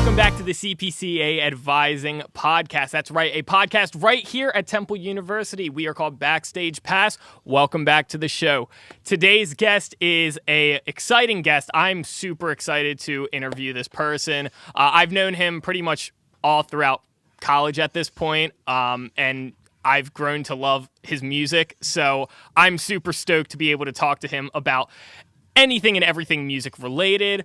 Welcome back to the CPCA Advising Podcast. That's right, a podcast right here at Temple University. We are called Backstage Pass. Welcome back to the show. Today's guest is an exciting guest. I'm super excited to interview this person. I've known him pretty much all throughout college at this point, and I've grown to love his music. So I'm super stoked to be able to talk to him about anything and everything music related.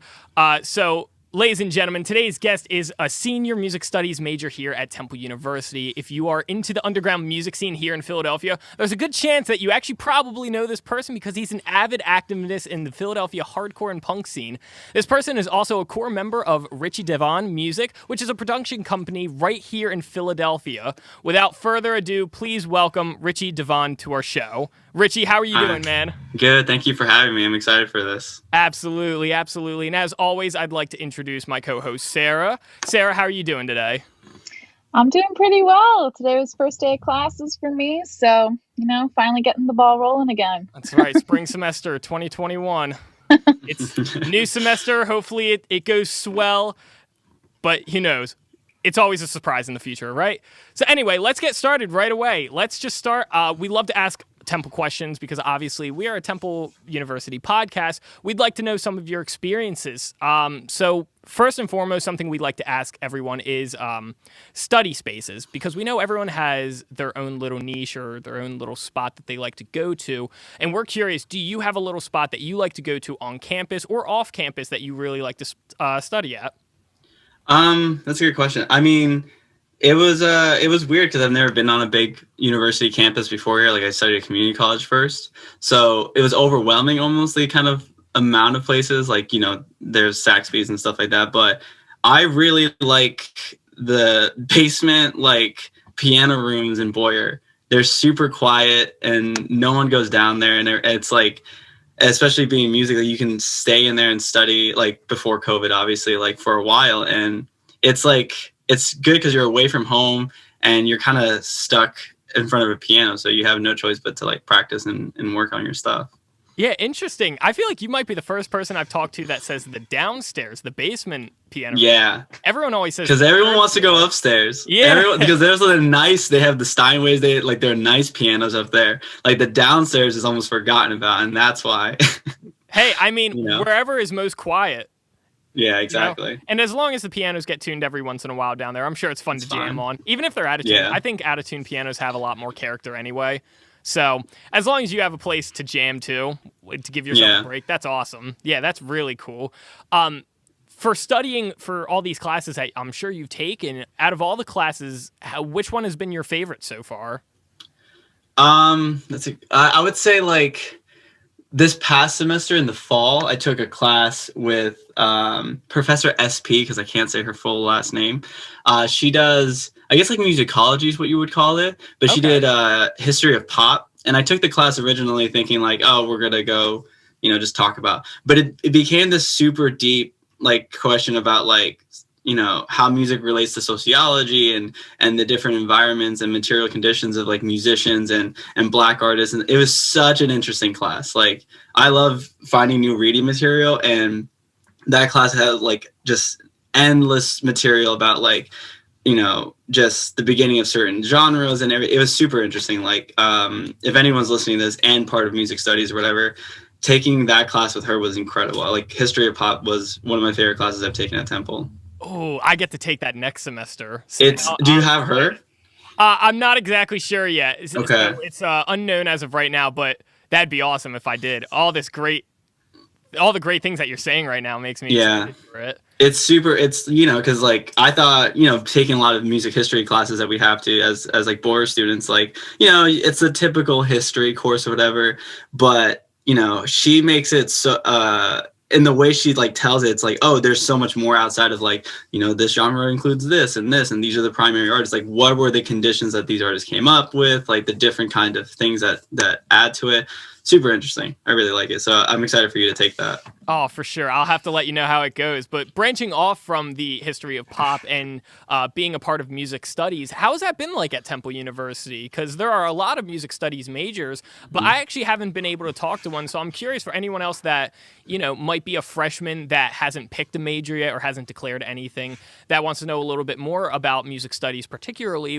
Ladies and gentlemen, today's guest is a senior music studies major here at Temple University. If you are into the underground music scene here in Philadelphia, there's a good chance that you actually probably know this person because he's an avid activist in the Philadelphia hardcore and punk scene. This person is also a core member of Richie DeVon Music, which is a production company right here in Philadelphia. Without further ado, please welcome Richie DeVon to our show. Richie, how are you doing, man? Good. Thank you for having me. I'm excited for this. Absolutely, absolutely. And as always, I'd like to introduce my co-host, Sarah. Sarah, how are you doing today? I'm doing pretty well. Today was first day of classes for me, so, finally getting the ball rolling again. That's right. Spring semester 2021. It's a new semester. Hopefully it goes swell, but who knows? It's always a surprise in the future, right? So anyway, let's get started right away. Let's just start. We love to ask Temple questions because obviously we are a Temple University podcast. We'd like to know some of your experiences. So first and foremost, something we'd like to ask everyone is study spaces, because we know everyone has their own little niche or their own little spot that they like to go to. And we're curious, do you have a little spot that you like to go to on campus or off campus that you really like to study at? That's a good question. I mean, it was weird because I've never been on a big university campus before here. Like, I studied at community college first. So it was overwhelming almost, the kind of amount of places, like, there's Saxby's and stuff like that. But I really like the basement, like, piano rooms in Boyer. They're super quiet and no one goes down there. And it's like, especially being musical, you can stay in there and study, like, before COVID, obviously, like, for a while. And it's like, it's good because you're away from home and you're kind of stuck in front of a piano. So you have no choice but to, like, practice and work on your stuff. Yeah, interesting. I feel like you might be the first person I've talked to that says the downstairs, the basement piano. Yeah. Everyone always says, because everyone wants to go upstairs. Yeah. Because there's they have the Steinways, they're nice pianos up there. Like, the downstairs is almost forgotten about, and that's why. Hey, I mean, wherever is most quiet. Yeah, exactly. And as long as the pianos get tuned every once in a while down there, I'm sure it's fun to jam on. Even if they're out of tune. Yeah. I think out of tune pianos have a lot more character anyway. So as long as you have a place to jam to give yourself a break, that's awesome. Yeah, that's really cool. For studying for all these classes I'm sure you've taken, out of all the classes, which one has been your favorite so far? I would say, like, this past semester in the fall, I took a class with Professor SP, because I can't say her full last name. She does, I guess, like, musicology is what you would call it, but she did history of pop. And I took the class originally thinking, like, oh, we're going to go, just talk about. But it became this super deep, like, question about, like, how music relates to sociology and the different environments and material conditions of, like, musicians and Black artists. And it was such an interesting class. Like, I love finding new reading material, and that class had, like, just endless material about, like, just the beginning of certain genres and everything. It was super interesting. Like, if anyone's listening to this and part of music studies or whatever, taking that class with her was incredible. Like, history of pop was one of my favorite classes I've taken at Temple. Oh, I get to take that next semester. So do you have her? I'm not exactly sure yet. Okay. It's unknown as of right now, but that'd be awesome if I did. All the great things that you're saying right now makes me excited for it. It's super, because, like, I thought, taking a lot of music history classes that we have to as like Boyer students, like, it's a typical history course or whatever, but, she makes it so, in the way she, like, tells it, it's like, oh, there's so much more outside of, like, this genre includes this, and these are the primary artists. Like, what were the conditions that these artists came up with? Like, the different kind of things that add to it. super interesting. I really like it. So I'm excited for you to take that. Oh, for sure. I'll have to let you know how it goes. But branching off from the history of pop and being a part of music studies, how has that been like at Temple University? Because there are a lot of music studies majors, but I actually haven't been able to talk to one. So I'm curious for anyone else that, might be a freshman that hasn't picked a major yet or hasn't declared anything, that wants to know a little bit more about music studies, particularly,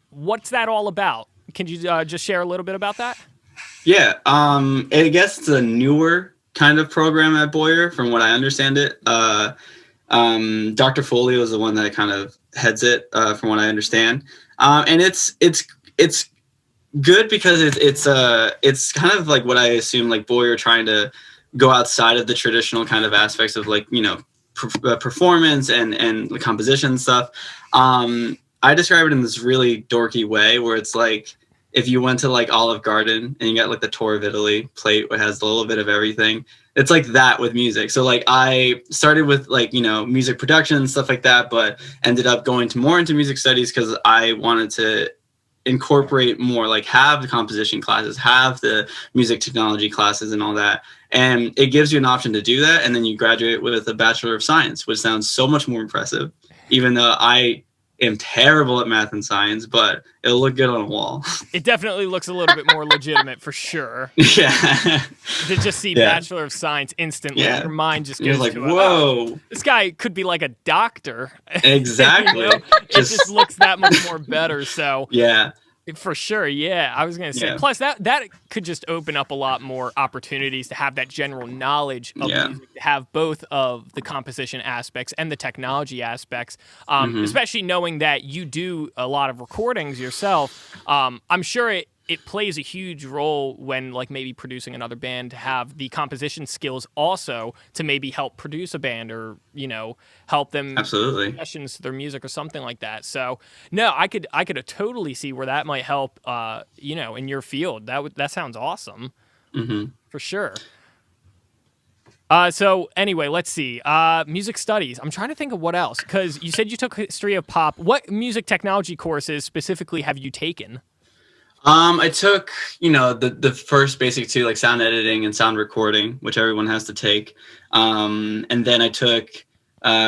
what's that all about? Can you just share a little bit about that? Yeah, I guess it's a newer kind of program at Boyer, from what I understand it. Dr. Folio is the one that kind of heads it, from what I understand. And it's good because it's kind of like what I assume, like Boyer trying to go outside of the traditional kind of aspects of like, performance and the composition stuff. I describe it in this really dorky way where it's like, if you went to like Olive Garden and you got like the tour of Italy plate, which has a little bit of everything, it's like that with music. So like I started with like, music production and stuff like that, but ended up going more into music studies because I wanted to incorporate more, like have the composition classes, have the music technology classes and all that. And it gives you an option to do that. And then you graduate with a Bachelor of Science, which sounds so much more impressive, even though I am terrible at math and science, but it'll look good on a wall. It definitely looks a little bit more legitimate for sure. Yeah. To just see Bachelor of Science instantly, your mind just goes like, to whoa. This guy could be like a doctor. Exactly. It just looks that much more better. So yeah. For sure, yeah. I was going to say, plus that could just open up a lot more opportunities to have that general knowledge of music, to have both of the composition aspects and the technology aspects, especially knowing that you do a lot of recordings yourself. I'm sure it plays a huge role when like maybe producing another band to have the composition skills also to maybe help produce a band or, help them absolutely sessions to their music or something like that. So no, I could totally see where that might help, in your field. That sounds awesome for sure. So anyway, let's see. Music studies. I'm trying to think of what else, because you said you took history of pop. What music technology courses specifically have you taken? I took, the first basic two, like sound editing and sound recording, which everyone has to take. And then I took,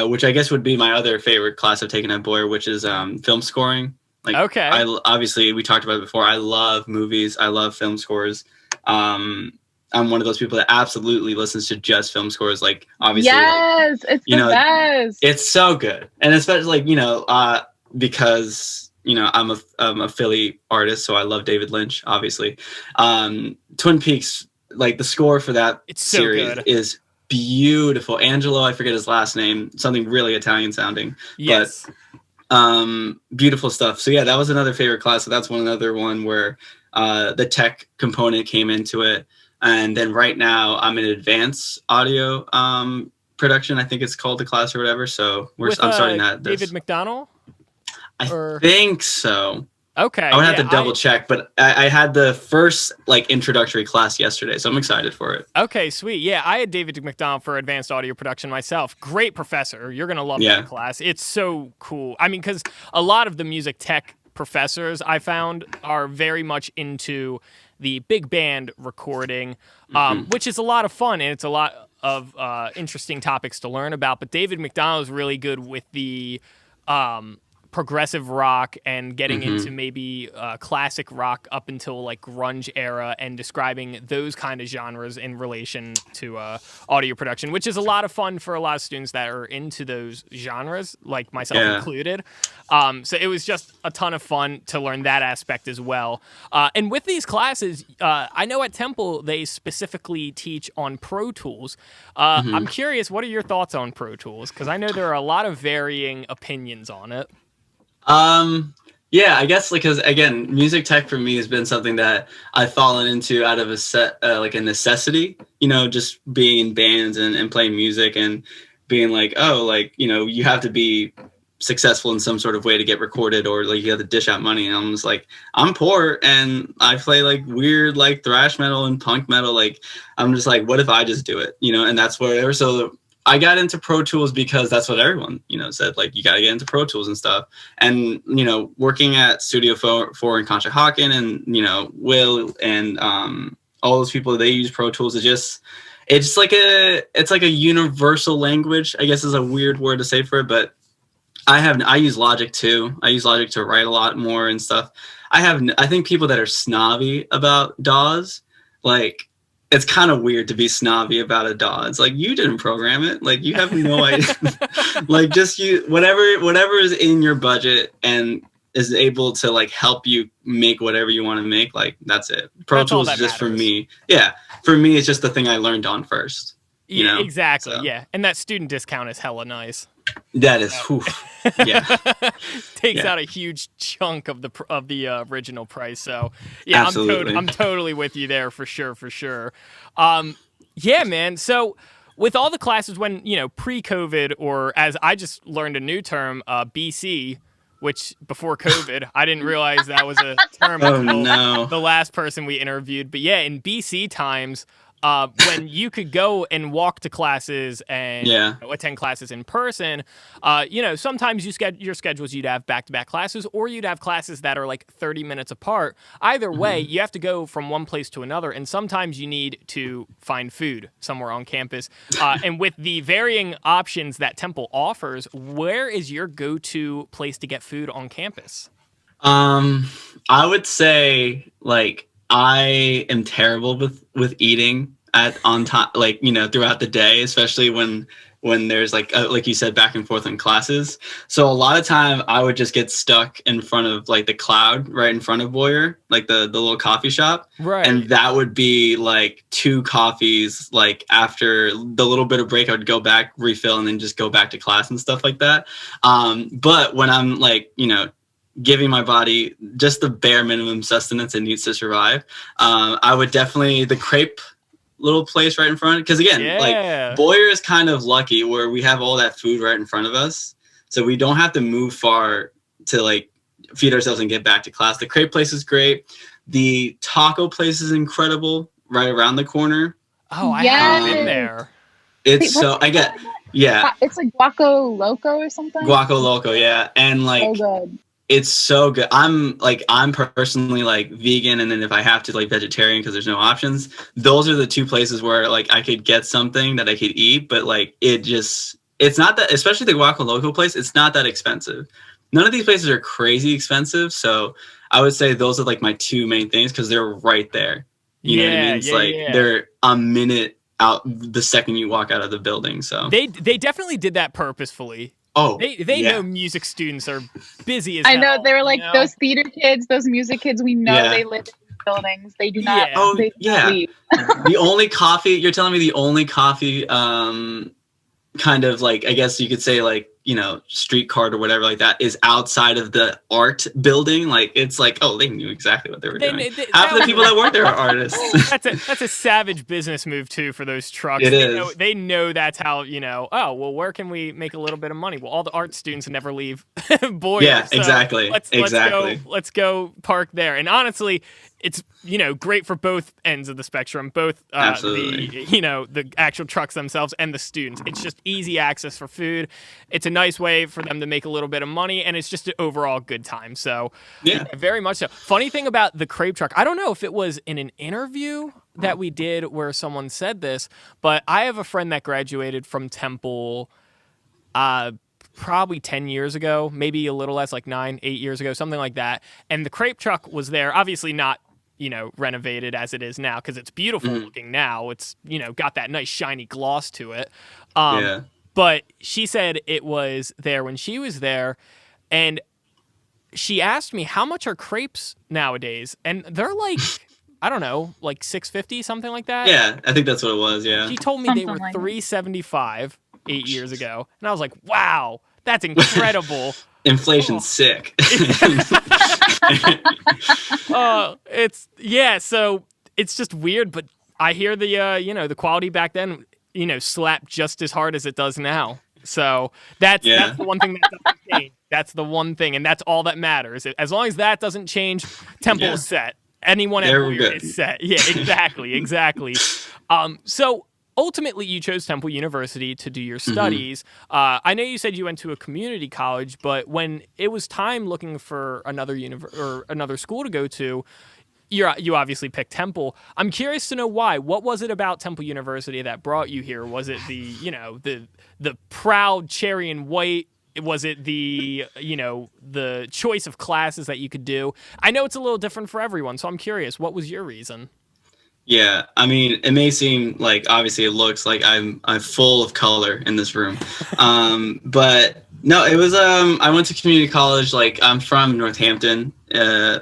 which I guess would be my other favorite class I've taken at Boyer, which is film scoring. Like, okay. Obviously, we talked about it before. I love movies. I love film scores. I'm one of those people that absolutely listens to just film scores. Like, obviously, yes, it's the best. It's so good, and especially like because. I'm a Philly artist, so I love David Lynch, obviously. Twin Peaks, like the score for that series is beautiful. Angelo, I forget his last name, something really Italian sounding. Yes. But beautiful stuff. So yeah, that was another favorite class. So that's another one where the tech component came into it. And then right now I'm in advanced audio production. I think it's called the class or whatever. So I'm starting that. David McDonald? I think so. Okay. I would have to double check, but I had the first like introductory class yesterday, so I'm excited for it. Okay, sweet. Yeah, I had David McDonald for advanced audio production myself. Great professor. You're going to love that class. It's so cool. I mean, because a lot of the music tech professors I found are very much into the big band recording, which is a lot of fun, and it's a lot of interesting topics to learn about. But David McDonald is really good with the progressive rock and getting into maybe classic rock up until like grunge era and describing those kind of genres in relation to audio production, which is a lot of fun for a lot of students that are into those genres, like myself included. So it was just a ton of fun to learn that aspect as well. And with these classes, I know at Temple they specifically teach on Pro Tools. I'm curious, what are your thoughts on Pro Tools? Because I know there are a lot of varying opinions on it. Yeah, I guess because again, music tech for me has been something that I've fallen into out of like a necessity, just being in bands and playing music and being like, oh, like, you have to be successful in some sort of way to get recorded, or like you have to dish out money. And I'm just like, I'm poor and I play like weird, like thrash metal and punk metal. Like, I'm just like, what if I just do it, and that's whatever. So I got into Pro Tools because that's what everyone, said, like, you got to get into Pro Tools and stuff. And, working at Studio 4 in Conshohocken and, Will and all those people, they use Pro Tools. It's like a universal language, I guess is a weird word to say for it, but I use Logic too. I use Logic to write a lot more and stuff. I think people that are snobby about DAWs, like, it's kind of weird to be snobby about a DAW. It's like, you didn't program it. Like, you have no idea. Like, just whatever is in your budget and is able to like help you make whatever you want to make. Like, that's it. Pro Tools is just matters. for me. Yeah. For me, it's just the thing I learned on first. You know? Exactly. So. Yeah. And that student discount is hella nice. That is, yeah. Takes out a huge chunk of the original price. So yeah, absolutely. I'm totally with you there for sure. Yeah, man. So with all the classes when, pre-COVID, or as I just learned a new term, BC, which before COVID, I didn't realize that was a term until the last person we interviewed. But yeah, in BC times, when you could go and walk to classes and attend classes in person, sometimes your schedules, you'd have back-to-back classes, or you'd have classes that are like 30 minutes apart. Either way, you have to go from one place to another, and sometimes you need to find food somewhere on campus. And with the varying options that Temple offers, where is your go-to place to get food on campus? I would say, like, I am terrible with eating on time, like, throughout the day, especially when there's like you said, back and forth in classes. So a lot of time I would just get stuck in front of like the Cloud right in front of Boyer, like the little coffee shop. Right. And that would be like 2 coffees. Like after the little bit of break, I would go back, refill, and then just go back to class and stuff like that. But when I'm like, giving my body just the bare minimum sustenance it needs to survive, I would definitely the crepe little place right in front, because again, like Boyer is kind of lucky where we have all that food right in front of us, so we don't have to move far to like feed ourselves and get back to class. The crepe place is great. The taco place is incredible right around the corner. Oh, I haven't been there. It's it's like Guaco Loco or something. Guaco Loco, yeah. And like, so good. It's so good. I'm personally like vegan, and then if I have to, like vegetarian because there's no options. Those are the 2 places where like I could get something that I could eat, but like it's not that, especially the Guaco Loco place, it's not that expensive. None of these places are crazy expensive, so I would say those are like my 2 main things because they're right there. You know what I mean? It's they're a minute out the second you walk out of the building. So they definitely did that purposefully. Oh, they know music students are busy as hell. I know, they were like those theater kids, those music kids. We know they live in buildings. They do not. Yeah. Oh, they do not leave. The only coffee you're telling me, the only coffee, kind of like, I guess you could say like, street cart or whatever like that, is outside of the art building. Like, it's like, oh, they knew exactly what they were doing. Half of the people that work there are artists. That's a savage business move too for those trucks. They know that's how, oh, well, where can we make a little bit of money? Well, all the art students never leave Boyer. Yeah, so exactly. Let's go park there. And honestly, it's, great for both ends of the spectrum, both the actual trucks themselves and the students. It's just easy access for food. It's a nice way for them to make a little bit of money, and it's just an overall good time. So yeah, very much so. Funny thing about the crepe truck, I don't know if it was in an interview that we did where someone said this, but I have a friend that graduated from Temple probably 10 years ago, maybe a little less, like 8 years ago, something like that. And the crepe truck was there, obviously not, renovated as it is now, because it's beautiful looking now. It's, got that nice shiny gloss to it. But she said it was there when she was there, and she asked me, how much are crepes nowadays? And they're like, I don't know, like $6.50, something like that. Yeah, I think that's what it was, yeah. She told me they were $3.75 8 years ago. And I was like, wow, that's incredible. Inflation's sick. So it's just weird, but I hear the quality back then, slapped just as hard as it does now. So that's the one thing that doesn't change. That's the one thing, and that's all that matters. As long as that doesn't change, Temple is set. Anyone at Boyer is set. Yeah, exactly. So ultimately, you chose Temple University to do your studies. I know you said you went to a community college, but when it was time looking for another another school to go to, you obviously picked Temple. I'm curious to know why. What was it about Temple University that brought you here? Was it the proud cherry and white? Was it the choice of classes that you could do? I know it's a little different for everyone, so I'm curious. What was your reason? Yeah, I mean, it may seem like obviously it looks like I'm full of color in this room, but no, it was I went to community college. Like I'm from Northampton,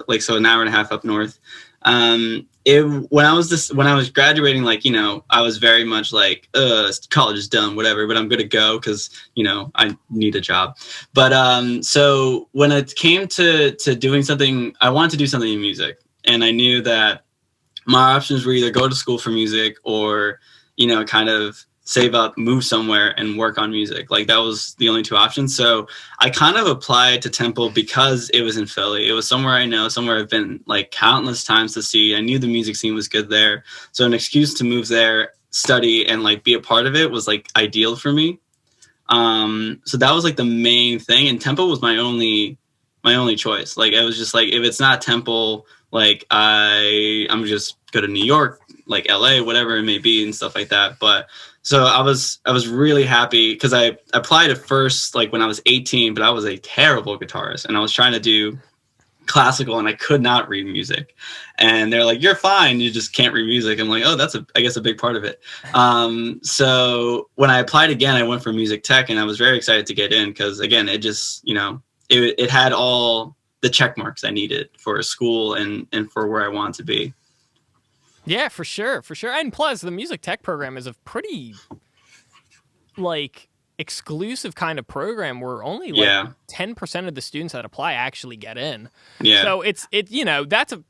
like so an hour and a half up north. When I was graduating, like I was very much like college is done, whatever, but I'm gonna go because I need a job. But so when it came to doing something, I wanted to do something in music, and I knew that my options were either go to school for music or, kind of save up, move somewhere and work on music. Like that was the only two options. So I kind of applied to Temple because it was in Philly. It was somewhere I know, somewhere I've been like countless times to see. I knew the music scene was good there. So an excuse to move there, study and like be a part of it was like ideal for me. So that was like the main thing. And Temple was my only choice. Like it was just like, if it's not Temple, like I'm just go to New York, like LA, whatever it may be and stuff like that. But so I was really happy because I applied at first, like when I was 18, but I was a terrible guitarist and I was trying to do classical and I could not read music. And they're like, you're fine. You just can't read music. I'm like, oh, that's I guess a big part of it. So when I applied again, I went for music tech and I was very excited to get in because again, it just, it had all the check marks I needed for a school and for where I want to be. Yeah, for sure. And plus, the music tech program is a pretty, like, exclusive kind of program where only, 10% of the students that apply actually get in. Yeah. So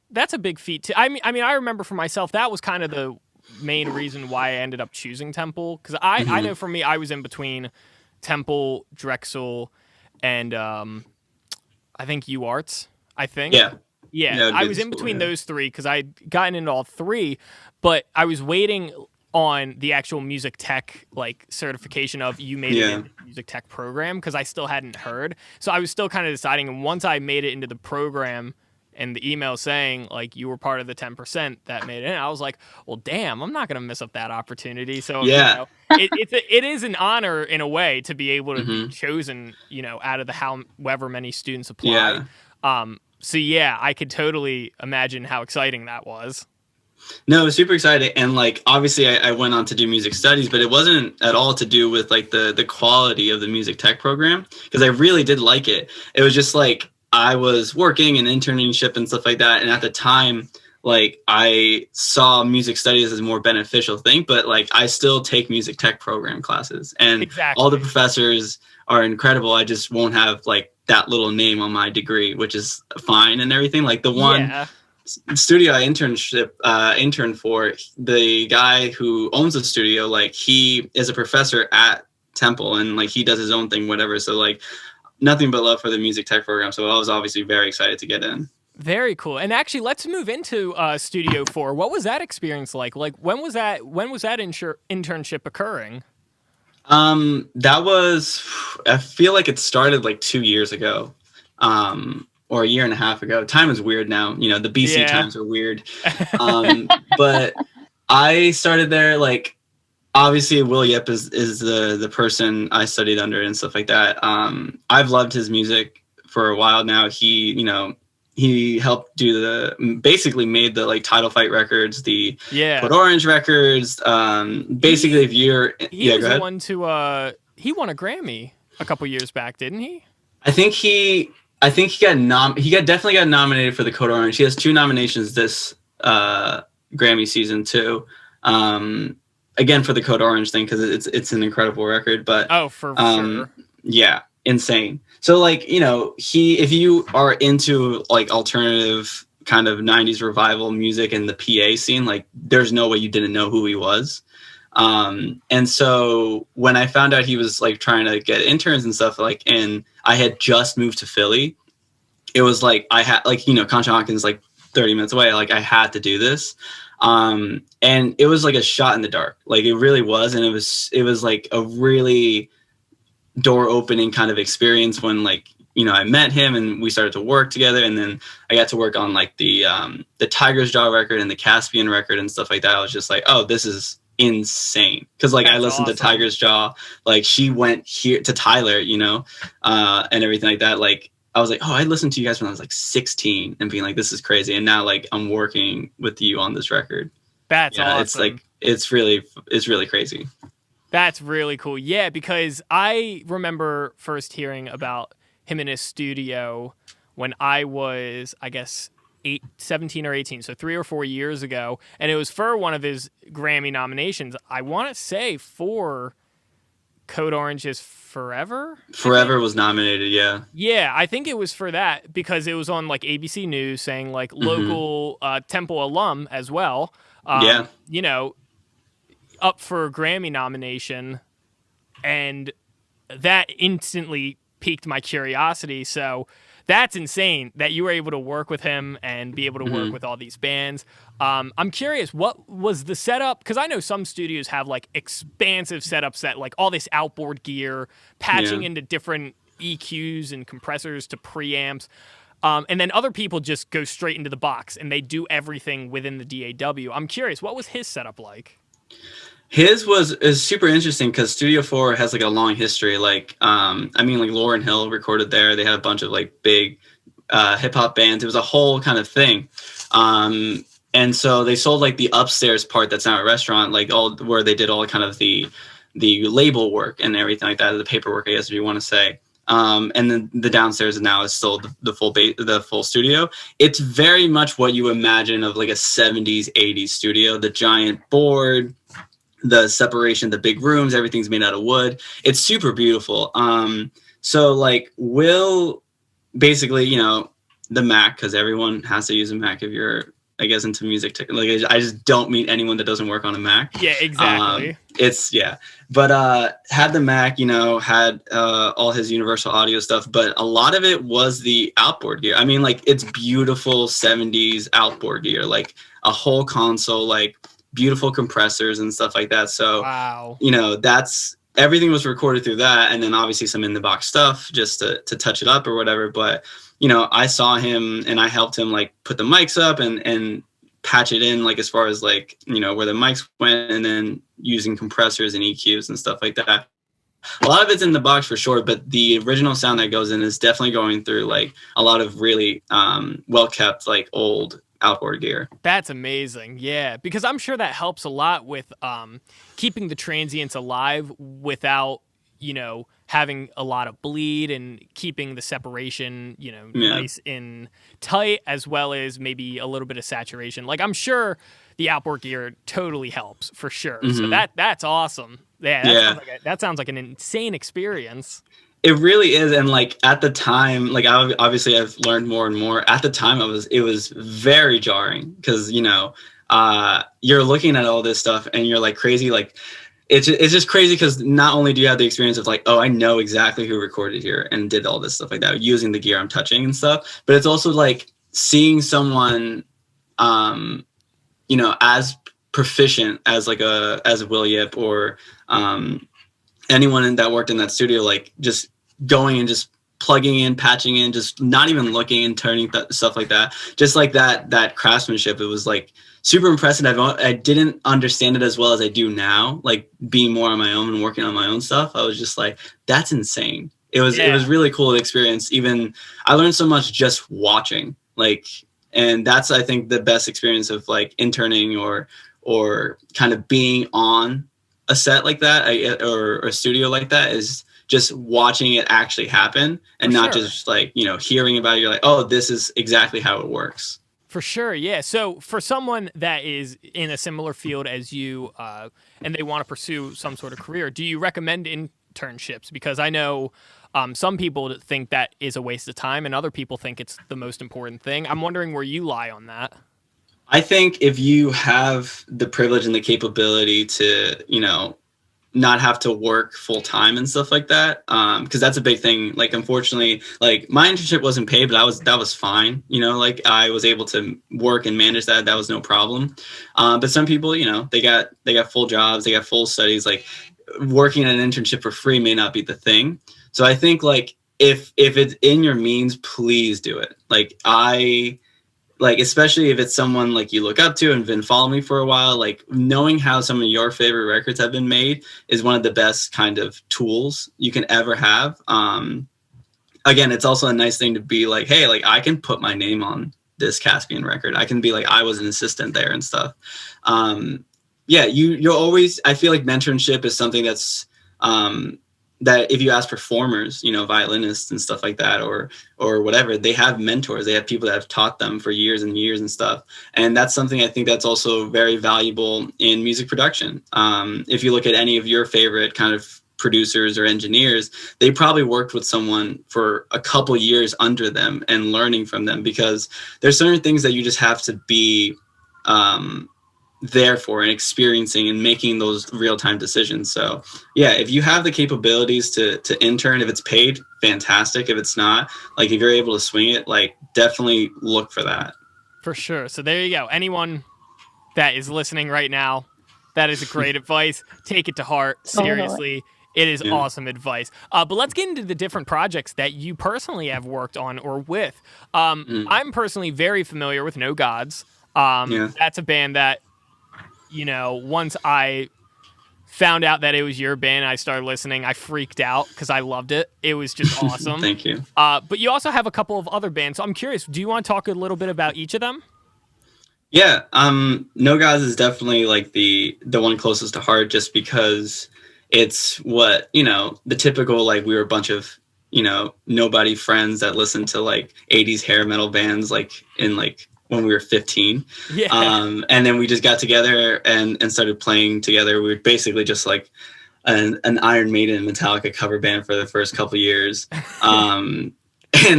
that's a big feat, too. I mean, I remember for myself, that was kind of the main reason why I ended up choosing Temple. Because I know for me, I was in between Temple, Drexel, and I think UArts, Yeah, I was in between those three because I'd gotten into all three, but I was waiting on the actual music tech like certification of you made it into the music tech program because I still hadn't heard. So I was still kind of deciding. And once I made it into the program and the email saying like you were part of the 10% that made it in, I was like, well, damn, I'm not going to miss up that opportunity. So it is an honor in a way to be able to be chosen, out of the however many students apply. Yeah. So yeah, I could totally imagine how exciting that was. No, it was super exciting. And like, obviously I went on to do music studies, but it wasn't at all to do with like the quality of the music tech program. Cause I really did like it. It was just like, I was working and internship and stuff like that. And at the time, like I saw music studies as a more beneficial thing, but like I still take music tech program classes and all the professors are incredible. I just won't have like that little name on my degree, which is fine and everything. Like the one studio I interned for, the guy who owns the studio, like he is a professor at Temple and like he does his own thing, whatever. So like nothing but love for the music tech program. So I was obviously very excited to get in. Very cool. And actually, let's move into Studio 4. What was that experience like? Like, when was that internship occurring? That was, I feel like it started like 2 years ago, or a year and a half ago. Time is weird now. The BC times are weird. But I started there, like, obviously Will Yip is the person I studied under and stuff like that. I've loved his music for a while now. He helped do basically made the like Title Fight records, the Code Orange records. Basically, if you're he was the one to he won a Grammy a couple years back, didn't he? I think he definitely got nominated for the Code Orange. He has 2 nominations this Grammy season too. Again for the Code Orange thing because it's an incredible record. But for sure, yeah, insane. So like, if you are into like alternative kind of 90s revival music and the PA scene, like there's no way you didn't know who he was. And so when I found out he was like trying to get interns and stuff, like, and I had just moved to Philly, it was like, I had like, Conshohocken like 30 minutes away. Like I had to do this. And it was like a shot in the dark. Like it really was. And it was like a really door opening kind of experience when like, I met him and we started to work together, and then I got to work on like the Tiger's Jaw record and the Caspian record and stuff like that. I was just like, oh, this is insane, because like I listened to Tiger's Jaw, like she went here to Tyler, and everything like that. Like I was like, oh, I listened to you guys when I was like 16 and being like, this is crazy, and now like I'm working with you on this record. That's awesome. It's like it's really crazy. That's really cool. Yeah, because I remember first hearing about him in his studio when I was, I guess, 17 or 18, so 3 or 4 years ago, and it was for one of his Grammy nominations. I want to say for Code Orange's Forever. Forever was nominated, yeah. Yeah, I think it was for that, because it was on like ABC News saying like local Temple alum as well. Yeah. Up for a Grammy nomination, and that instantly piqued my curiosity. So that's insane that you were able to work with him and be able to work with all these bands. I'm curious, what was the setup? Because I know some studios have like expansive setups that like all this outboard gear, patching into different EQs and compressors to preamps. And then other people just go straight into the box and they do everything within the DAW. I'm curious, what was his setup like? His is super interesting because Studio 4 has like a long history. Like, like Lauryn Hill recorded there. They had a bunch of like big hip hop bands. It was a whole kind of thing. And so they sold like the upstairs part that's now a restaurant, like all where they did all kind of the label work and everything like that, the paperwork, I guess, if you want to say. And then the downstairs now is still the full studio. It's very much what you imagine of like a 70s, 80s studio. The giant board, the separation, the big rooms, everything's made out of wood. It's super beautiful. So like Will, basically, the Mac, because everyone has to use a Mac if you're, I guess, into music. I just don't meet anyone that doesn't work on a Mac. Yeah, exactly. But had the Mac, had all his Universal Audio stuff, but a lot of it was the outboard gear. I mean, like, it's beautiful 70s outboard gear, like a whole console, like beautiful compressors and stuff like that. So, wow. That's everything was recorded through that. And then obviously some in the box stuff just to touch it up or whatever. But, I saw him and I helped him like put the mics up and patch it in, like as far as like, where the mics went, and then using compressors and EQs and stuff like that. A lot of it's in the box for sure, but the original sound that goes in is definitely going through like a lot of really well kept like old outboard gear. That's amazing. Yeah, because I'm sure that helps a lot with keeping the transients alive without, having a lot of bleed, and keeping the separation, nice and tight, as well as maybe a little bit of saturation. Like, I'm sure the outboard gear totally helps for sure. So that's awesome. Yeah, that sounds like an insane experience. It really is. And like at the time, like obviously I've learned more and more. At the time it was very jarring because, you're looking at all this stuff and you're like crazy. Like it's just crazy because not only do you have the experience of like, oh, I know exactly who recorded here and did all this stuff like that using the gear I'm touching and stuff, but it's also like seeing someone, as proficient as like as a Will Yip or anyone that worked in that studio, like just going and just plugging in, patching in, just not even looking and turning stuff like that. Just like that craftsmanship, it was like super impressive. I didn't understand it as well as I do now, like being more on my own and working on my own stuff. I was just like, that's insane. It was really cool experience. Even I learned so much just watching, like, and that's, I think, the best experience of like interning or kind of being on a set like that or a studio like that, is just watching it actually happen and not just like, hearing about it. You're like, oh, this is exactly how it works. For sure. Yeah. So for someone that is in a similar field as you and they want to pursue some sort of career, do you recommend internships? Because I know some people think that is a waste of time and other people think it's the most important thing. I'm wondering where you lie on that. I think if you have the privilege and the capability to, not have to work full time and stuff like that, because that's a big thing. Like, unfortunately, like my internship wasn't paid, but that was fine. Like I was able to work and manage that. That was no problem. But some people, they got full jobs, they got full studies. Like working at an internship for free may not be the thing. So I think like if it's in your means, please do it. Like, especially if it's someone like you look up to and been following me for a while, like knowing how some of your favorite records have been made is one of the best kind of tools you can ever have. Again, it's also a nice thing to be like, hey, like I can put my name on this Caspian record. I can be like, I was an assistant there and stuff. Yeah, you'll always, I feel like mentorship is something that's, that if you ask performers, you know, violinists and stuff like that, or whatever, they have mentors, they have people that have taught them for years and years and stuff. And that's something I think that's also very valuable in music production. If you look at any of your favorite kind of producers or engineers, they probably worked with someone for a couple years under them and learning from them, because there's certain things that you just have to be there for and experiencing and making those real-time decisions. So yeah, if you have the capabilities to intern, if it's paid, fantastic. If it's not, like if you're able to swing it, like definitely look for that. For sure. So there you go. Anyone that is listening right now, that is a great advice. Take it to heart. Seriously. It is awesome advice. But let's get into the different projects that you personally have worked on or with. I'm personally very familiar with No Gods. That's a band that, you know, once I found out that it was your band, I started listening. I freaked out because I loved it. It was just awesome. Thank you. But you also have a couple of other bands. So I'm curious, do you want to talk a little bit about each of them? Yeah. No Gods is definitely like the one closest to heart, just because it's what, you know, the typical, like we were a bunch of, you know, nobody friends that listened to like 80s hair metal bands, like in like when we were 15. Yeah. And then we just got together and started playing together. We were basically just like an Iron Maiden Metallica cover band for the first couple of years. And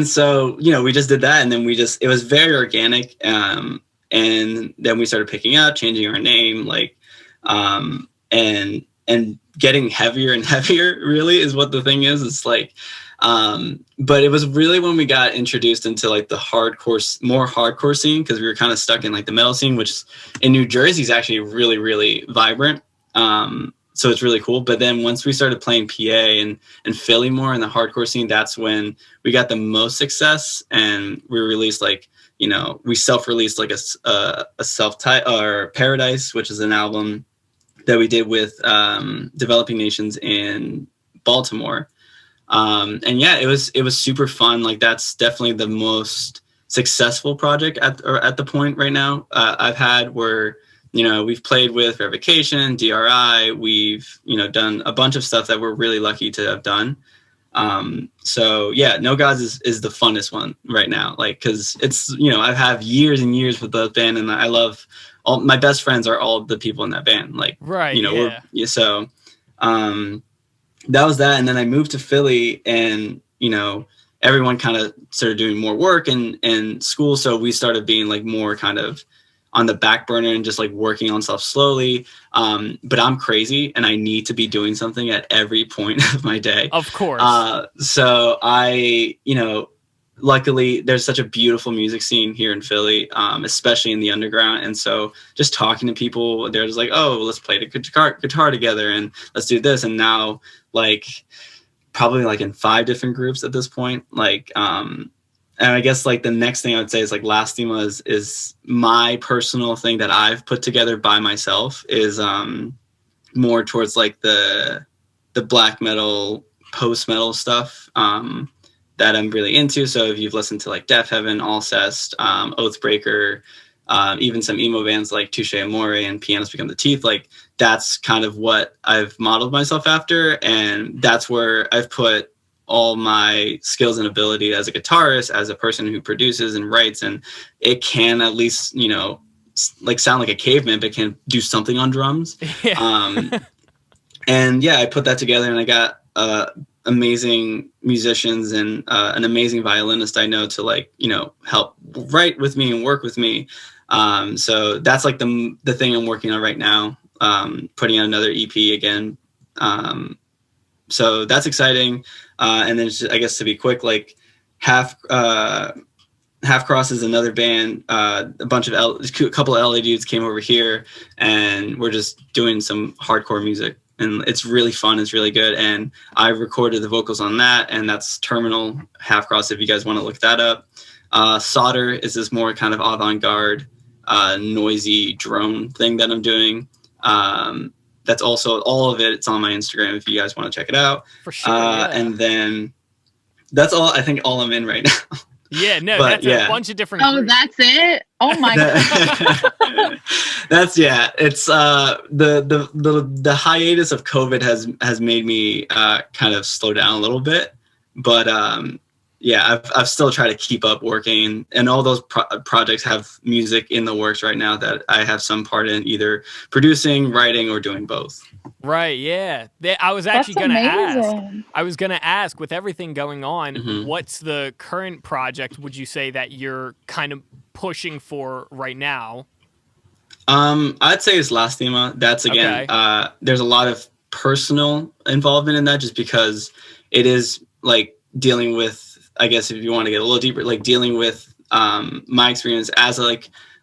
so, you know, we just did that, and then it was very organic. And then we started picking up, changing our name, like, and getting heavier and heavier really is what the thing is. It's like, but it was really when we got introduced into like the more hardcore scene, because we were kind of stuck in like the metal scene, which in New Jersey is actually really, really vibrant. So it's really cool. But then once we started playing PA and Philly more in the hardcore scene, that's when we got the most success. And we released like, you know, we self-released like a self-titled, or Paradise, which is an album that we did with Developing Nations in Baltimore. And yeah, it was super fun. Like that's definitely the most successful project at the point right now I've had, where, you know, we've played with Revocation, DRI, we've, you know, done a bunch of stuff that we're really lucky to have done. So yeah, No Gods is the funnest one right now, like, cause it's, you know, I've had years and years with the band, and I love all my best friends are all the people in that band. Like, right. You know, so, that was that. And then I moved to Philly, and, you know, everyone kind of started doing more work and school. So we started being like more kind of on the back burner and just like working on stuff slowly. But I'm crazy and I need to be doing something at every point of my day. Of course. So I, you know, luckily there's such a beautiful music scene here in Philly, especially in the underground. And so just talking to people, they're just like, oh, let's play the guitar together and let's do this. And now like probably like in 5 different groups at this point, like, and I guess like the next thing I would say is like Lastima is my personal thing that I've put together by myself, is more towards like the black metal, post metal stuff that I'm really into. So if you've listened to like Death Heaven, Alcest, Oathbreaker, even some emo bands like Touche Amore and Pianos Become the Teeth, like that's kind of what I've modeled myself after. And that's where I've put all my skills and ability as a guitarist, as a person who produces and writes, and it can at least, you know, like sound like a caveman, but can do something on drums. Yeah. And yeah, I put that together, and I got amazing musicians and an amazing violinist I know to, like, you know, help write with me and work with me. So that's like the thing I'm working on right now, putting out another EP again. So that's exciting. And then just, I guess to be quick, like Half Cross is another band. A couple of LA dudes came over here, and we're just doing some hardcore music and it's really fun. It's really good. And I recorded the vocals on that, and that's Terminal Half Cross if you guys want to look that up. Solder is this more kind of avant-garde, noisy drone thing that I'm doing. That's also all of it. It's on my Instagram if you guys want to check it out. For sure. Yeah. And then that's all, I think, all I'm in right now. Yeah, no, But, that's a bunch of different Oh, groups. that's it? Oh my god. That's it's the hiatus of COVID has made me kind of slow down a little bit, but yeah, I've still tried to keep up working, and all those projects have music in the works right now that I have some part in, either producing, writing, or doing both. Right, yeah. I was actually That's going to ask. amazing. I was going to ask, with everything going on, Mhm. what's the current project, would you say, that you're kind of pushing for right now? I'd say it's Lastima. That's again, Okay. there's a lot of personal involvement in that, just because it is like dealing with, I guess if you want to get a little deeper, like dealing with my experience as a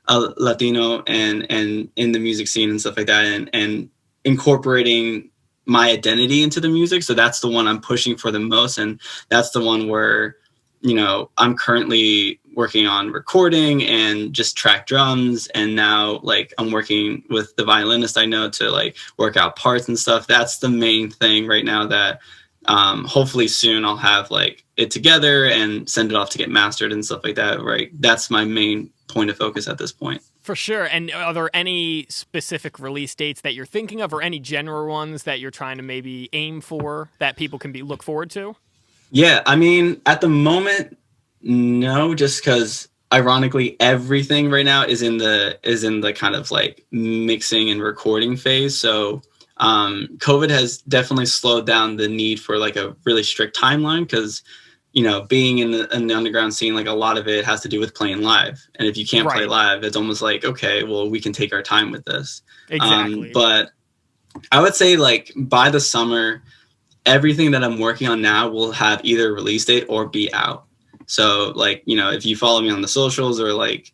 Latino and in the music scene and stuff like that, and incorporating my identity into the music. So that's the one I'm pushing for the most, and that's the one where, you know, I'm currently working on recording and just track drums, and now like I'm working with the violinist I know to like work out parts and stuff. That's the main thing right now that hopefully soon I'll have like it together and send it off to get mastered and stuff like that. Right, that's my main point of focus at this point. For sure. And are there any specific release dates that you're thinking of, or any general ones that you're trying to maybe aim for that people can look forward to? Yeah, I mean, at the moment, no, just because ironically everything right now is in the kind of like mixing and recording phase. So COVID has definitely slowed down the need for like a really strict timeline, because, you know, being in the underground scene, like a lot of it has to do with playing live. And if you can't play Right. live, it's almost like, okay, well, we can take our time with this. Exactly. But I would say like by the summer, everything that I'm working on now will have either a release date or be out. So like, you know, if you follow me on the socials or like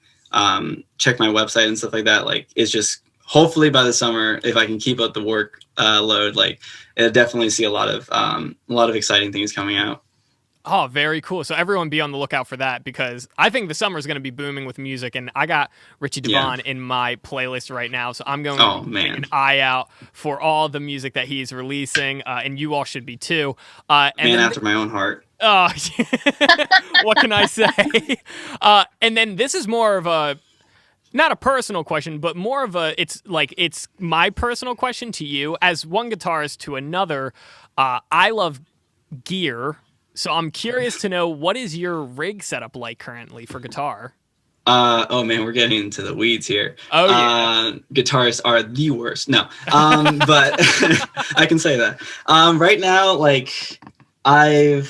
check my website and stuff like that, like it's just hopefully by the summer, if I can keep up the work load, like it'll definitely see a lot of exciting things coming out. Oh, very cool. So everyone be on the lookout for that, because I think the summer is going to be booming with music, and I got Richie DeVon in my playlist right now, so I'm going to keep an eye out for all the music that he's releasing, and you all should be too. And Man after my own heart. Oh, what can I say? And then this is more of a, not a personal question, but more of a, it's my personal question to you. As one guitarist to another, I love gear. So I'm curious to know, what is your rig setup like currently for guitar? Oh man, we're getting into the weeds here. Oh yeah. Guitarists are the worst. No, but I can say that. Right now, like I'm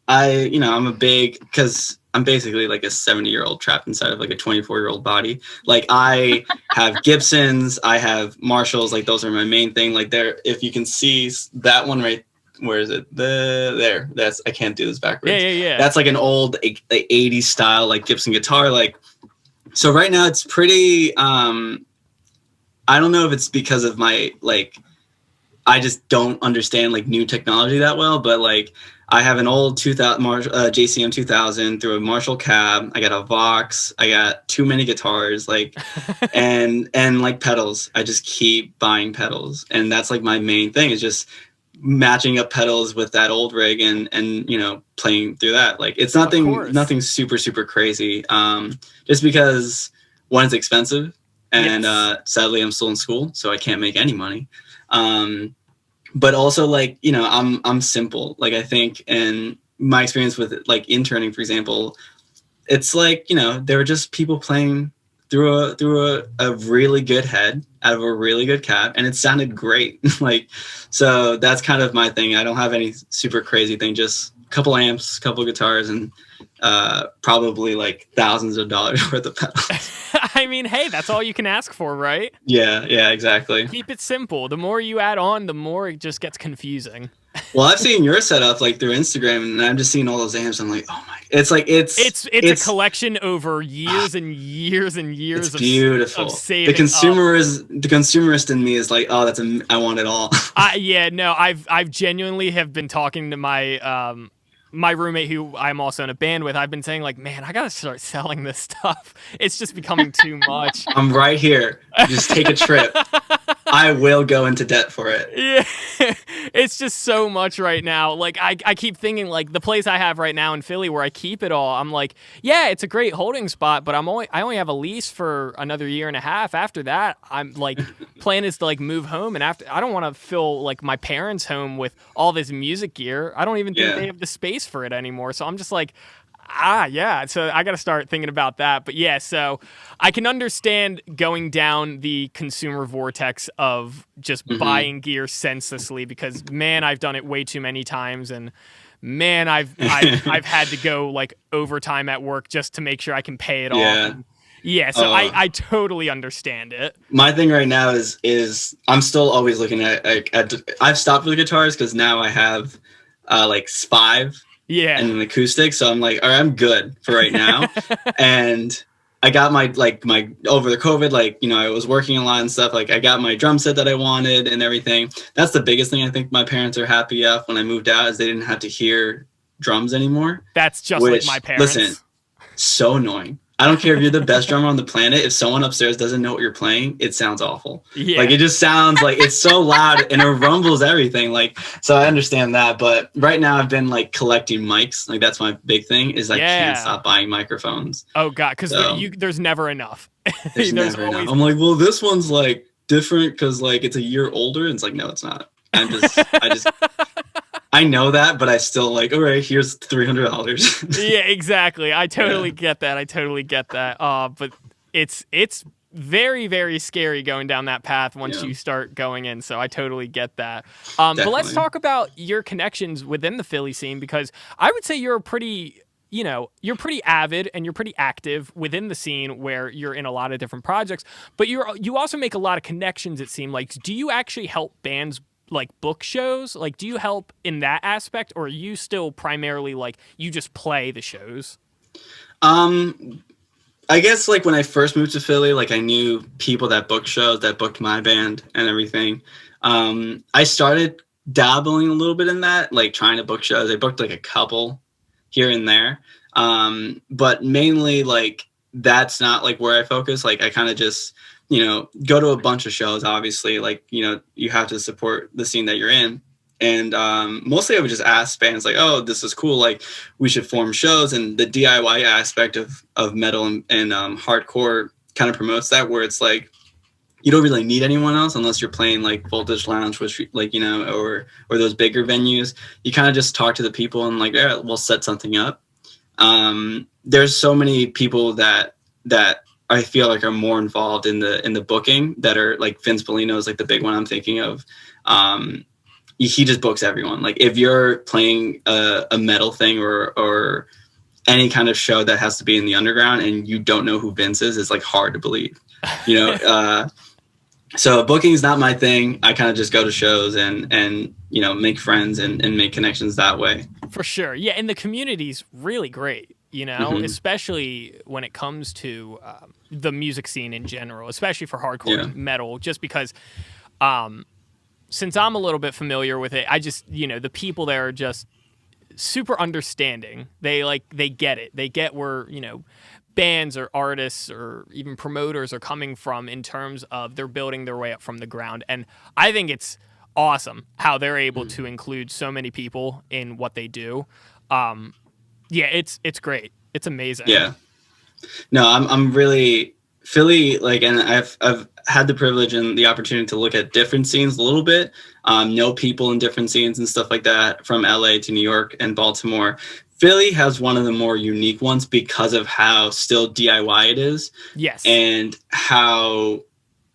because I'm basically like a 70-year-old trapped inside of like a 24-year-old body. Like I have Gibsons, I have Marshalls. Like those are my main thing. Like there, if you can see that one right. Where is it? There. That's, I can't do this backwards. Yeah. That's like an old 80s style like Gibson guitar. Like, so right now it's pretty. I don't know if it's because of my like, I just don't understand like new technology that well. But like, I have an old 2000 JCM 2000 through a Marshall cab. I got a Vox. I got too many guitars. Like, and like pedals. I just keep buying pedals, and that's like my main thing. Is just matching up pedals with that old rig and you know, playing through that. Like it's nothing super crazy, just because one, is expensive, and sadly I'm still in school, so I can't make any money, but also like, you know, I'm simple. Like I think, and my experience with it, like interning for example, it's like, you know, there were just people playing through a really good head out of a really good cab, and it sounded great. Like, so that's kind of my thing. I don't have any super crazy thing, just a couple amps, couple guitars, and probably like thousands of dollars worth of pedals. I mean, hey, that's all you can ask for, right? Yeah, exactly. Keep it simple. The more you add on, the more it just gets confusing. Well, I've seen your setup like through Instagram, and I'm just seeing all those amps. I'm like, oh my! It's like It's a collection over years and years and it's years beautiful. of saving up. The consumerist in me is like, oh, I want it all. Yeah, no, I've genuinely have been talking to my my roommate who I'm also in a band with. I've been saying like, man, I gotta start selling this stuff. It's just becoming too much. I'm right here. Just take a trip. I will go into debt for it. Yeah, it's just so much right now. Like I keep thinking like the place I have right now in Philly where I keep it all. I'm like, yeah, it's a great holding spot, but I only have a lease for another year and a half. After that, I'm like, plan is to like move home, and after I don't want to fill like my parents' home with all this music gear. I don't even think they have the space for it anymore. So I'm just like, yeah. So I got to start thinking about that. But yeah, so I can understand going down the consumer vortex of just buying gear senselessly because, man, I've done it way too many times. And man, I've had to go like overtime at work just to make sure I can pay it off. And, yeah. So I totally understand it. My thing right now is I'm still always looking at I've stopped with guitars because now I have like Spive. Yeah. And an acoustic. So I'm like, all right, I'm good for right now. And I got my over the COVID, like, you know, I was working a lot and stuff. Like I got my drum set that I wanted and everything. That's the biggest thing I think my parents are happy of when I moved out is they didn't have to hear drums anymore. That's just like my parents. Listen, so annoying. I don't care if you're the best drummer on the planet. If someone upstairs doesn't know what you're playing, it sounds awful. Yeah. Like it just sounds like it's so loud and it rumbles everything. Like, so I understand that. But right now I've been like collecting mics. Like that's my big thing is I can't stop buying microphones. Oh God. Because there's never enough. There's never enough. I'm like, well, this one's like different because like it's a year older. And it's like, no, it's not. I know that, but I still like, all right, here's $300. Yeah, exactly. I totally get that. But it's very, very scary going down that path once you start going in. So I totally get that. But let's talk about your connections within the Philly scene, because I would say you're pretty avid and you're pretty active within the scene where you're in a lot of different projects, but you also make a lot of connections, it seems like. Do you actually help bands like book shows? Like, do you help in that aspect, or are you still primarily like you just play the shows? I guess like when I first moved to Philly, like I knew people that booked shows that booked my band and everything. I started dabbling a little bit in that, like trying to book shows. I booked like a couple here and there. But mainly like that's not like where I focus. Like I kind of just, you know, go to a bunch of shows, obviously, like, you know, you have to support the scene that you're in. And mostly I would just ask bands like, oh, this is cool. Like we should form shows. And the DIY aspect of metal and hardcore kind of promotes that, where it's like, you don't really need anyone else unless you're playing like Voltage Lounge, which like, you know, or those bigger venues. You kind of just talk to the people and like, yeah, we'll set something up. There's so many people that I feel like are more involved in the booking that are like Vince Bellino is like the big one I'm thinking of. He just books everyone. Like if you're playing a metal thing or any kind of show that has to be in the underground and you don't know who Vince is, it's like hard to believe, you know? So booking is not my thing. I kind of just go to shows and, you know, make friends and make connections that way. For sure. Yeah. And the community's really great, you know, especially when it comes to the music scene in general, especially for hardcore metal, just because since I'm a little bit familiar with it, I just, you know, the people there are just super understanding. They get it. They get where, you know, bands or artists or even promoters are coming from in terms of they're building their way up from the ground. And I think it's awesome how they're able to include so many people in what they do. Yeah, it's great. It's amazing. Yeah. No, I'm really Philly, like, and I've had the privilege and the opportunity to look at different scenes a little bit, know people in different scenes and stuff like that, from LA to New York and Baltimore. Philly has one of the more unique ones because of how still DIY it is. Yes. And how,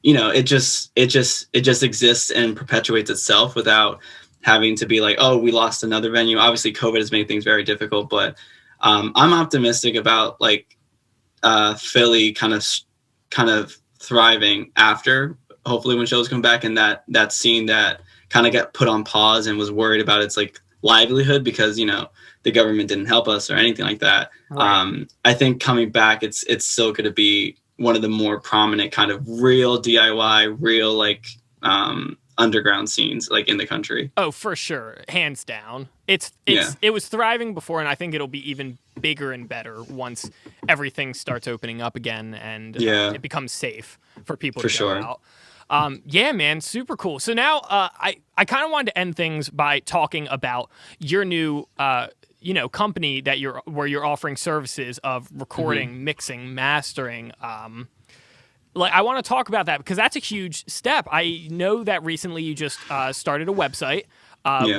you know, it just exists and perpetuates itself without having to be like, oh, we lost another venue. Obviously COVID has made things very difficult, but I'm optimistic about like Philly kind of thriving after, hopefully when shows come back, and that scene that kind of got put on pause and was worried about its like livelihood because, you know, the government didn't help us or anything like that. Right. I think coming back, it's still going to be one of the more prominent kind of real DIY, real like underground scenes like in the country. Oh, for sure, hands down. It was thriving before, and I think it'll be even bigger and better once everything starts opening up again and it becomes safe for people to go out. Yeah, man, super cool. So now I kind of wanted to end things by talking about your new company that where you're offering services of recording, mixing, mastering. Like, I want to talk about that because that's a huge step. I know that recently you just started a website,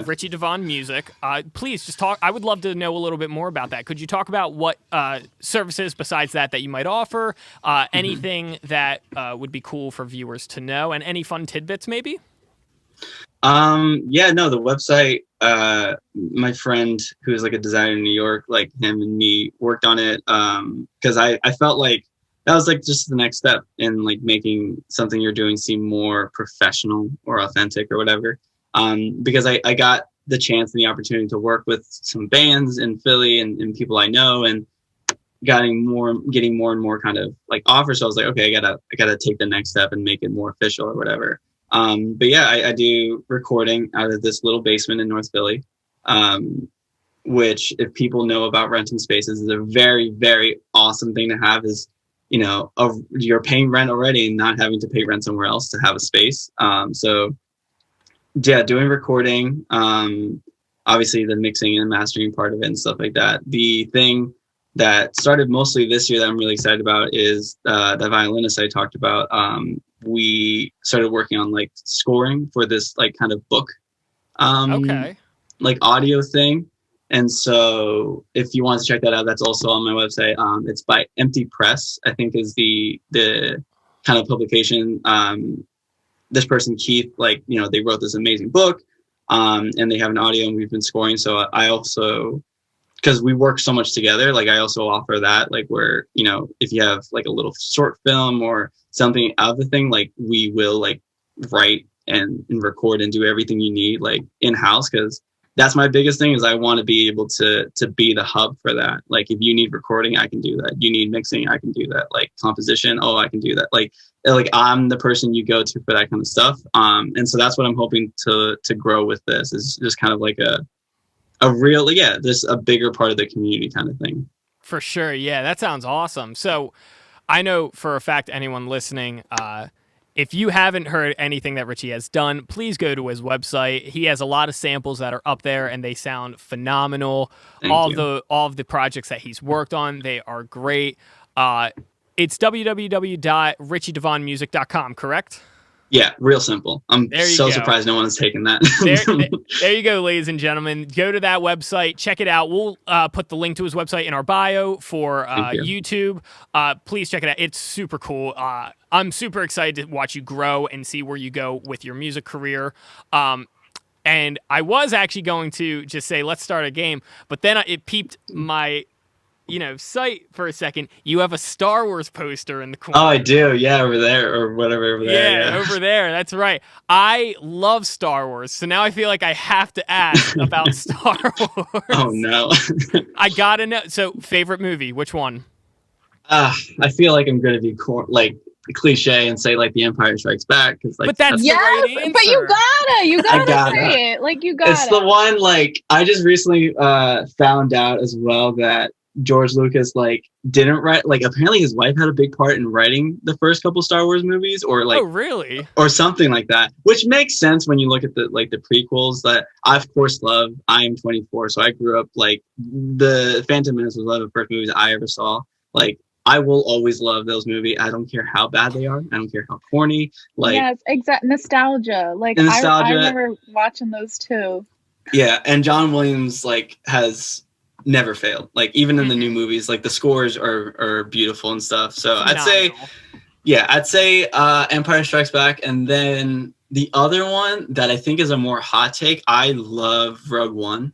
Richie DeVon Music. Please just talk. I would love to know a little bit more about that. Could you talk about what services besides that you might offer? Anything that would be cool for viewers to know, and any fun tidbits maybe? The website, my friend who's like a designer in New York, like him and me worked on it because I felt like that was like just the next step in like making something you're doing seem more professional or authentic or whatever. Because I got the chance and the opportunity to work with some bands in Philly and people I know, and getting more and more kind of like offers. So I was like, okay, I gotta take the next step and make it more official or whatever. I do recording out of this little basement in North Philly, which if people know about renting spaces is a very, very awesome thing to have. Is, you know, you're paying rent already and not having to pay rent somewhere else to have a space. Doing recording, obviously the mixing and mastering part of it and stuff like that. The thing that started mostly this year that I'm really excited about is the violinist I talked about. We started working on like scoring for this like kind of book, like audio thing. And so if you want to check that out, that's also on my website. It's by Empty Press, I think is the kind of publication. This person, Keith, like, you know, they wrote this amazing book and they have an audio and we've been scoring. So I also, because we work so much together, like I also offer that, like where, you know, if you have like a little short film or something out of the thing, like we will like write and record and do everything you need like in-house, because that's my biggest thing is I want to be able to be the hub for that. Like if you need recording, I can do that. You need mixing, I can do that. Like composition, I can do that. Like I'm the person you go to for that kind of stuff. And so that's what I'm hoping to grow with this, is just kind of like a real, just a bigger part of the community kind of thing. For sure. Yeah, that sounds awesome. So I know for a fact anyone listening, if you haven't heard anything that Richie has done, please go to his website. He has a lot of samples that are up there and they sound phenomenal. All of the projects that he's worked on, they are great. It's www.richiedevonmusic.com, correct? Yeah, real simple. I'm so surprised no one has taken that. There you go, ladies and gentlemen. Go to that website. Check it out. We'll put the link to his website in our bio for YouTube. Please check it out. It's super cool. I'm super excited to watch you grow and see where you go with your music career. And I was actually going to just say, let's start a game. But then it piqued my site for a second. You have a Star Wars poster in the corner. Oh, I do. Yeah, over there or whatever over there. Yeah, over there. That's right. I love Star Wars, so now I feel like I have to ask about Star Wars. Oh no. I gotta know. So, favorite movie? Which one? I feel like I'm gonna be cliche and say like The Empire Strikes Back, because like, but that's the right answer. But you gotta say it. Like you gotta. It's the one. Like I just recently found out as well that George Lucas didn't write, apparently his wife had a big part in writing the first couple Star Wars movies, or oh really, or something like that, which makes sense when you look at the prequels that I of course love. I am 24, so I grew up the Phantom Menace was one of the first movies I ever saw. I will always love those movies. I don't care how bad they are. I don't care how corny. Yes, exact nostalgia. I remember watching those too. Yeah, and John Williams has never failed. Even in the new movies, the scores are beautiful and stuff. So phenomenal. I'd say Empire Strikes Back, and then the other one that I think is a more hot take, I love Rogue One.